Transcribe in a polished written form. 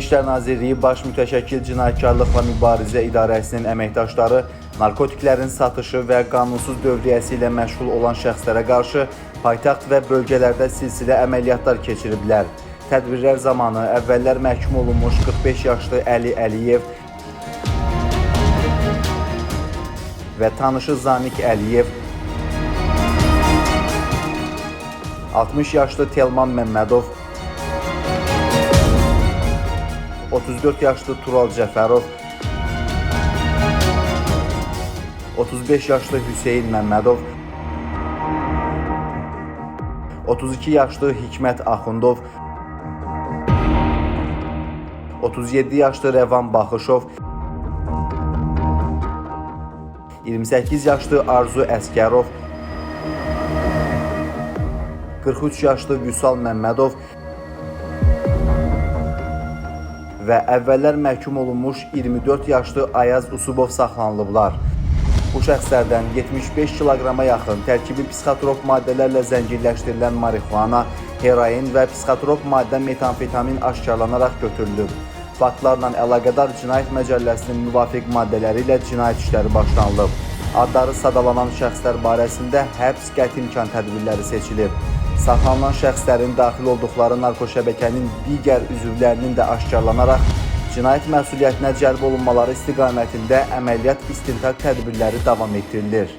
İşlər Nazirliyi Baş Mütəşəkkil Cinayətkarlıqla Mübarizə İdarəsinin əməkdaşları narkotiklərin satışı və qanunsuz dövriyyəsi ilə məşğul olan şəxslərə qarşı paytaxt və bölgələrdə silsilə əməliyyatlar keçiriblər. Tədbirlər zamanı əvvəllər məhkum olunmuş 45 yaşlı Əli Əliyev və tanışı Zanik Əliyev, 60 yaşlı Telman Məmmədov, 34 yaşlı Tural Cəfərov, 35 yaşlı Hüseyin Məmmədov, 32 yaşlı Hikmət Axundov, 37 yaşlı Rəvan Baxışov, 28 yaşlı Arzu Əskərov, 43 yaşlı Vüsal Məmmədov və əvvəllər məhkum olunmuş 24 yaşlı Ayaz Usubov saxlanılıblar. Bu şəxslərdən 75 kiloqrama yaxın tərkibi psixotrop maddələrlə zənginləşdirilən marixuana, heroin və psixotrop maddə metamfetamin aşkarlanaraq götürülüb. Faktlarla əlaqədar Cinayət Məcəlləsinin müvafiq maddələri ilə cinayət işləri başlanılıb. Adları sadalanan şəxslər barəsində həbs qəti imkan tədbirləri seçilib. Saxlanılan şəxslərin daxil olduqları narkoşəbəkənin digər üzvlərinin də aşkarlanaraq cinayət məsuliyyətinə cəlb olunmaları istiqamətində əməliyyat istintaq tədbirləri davam etdirilir.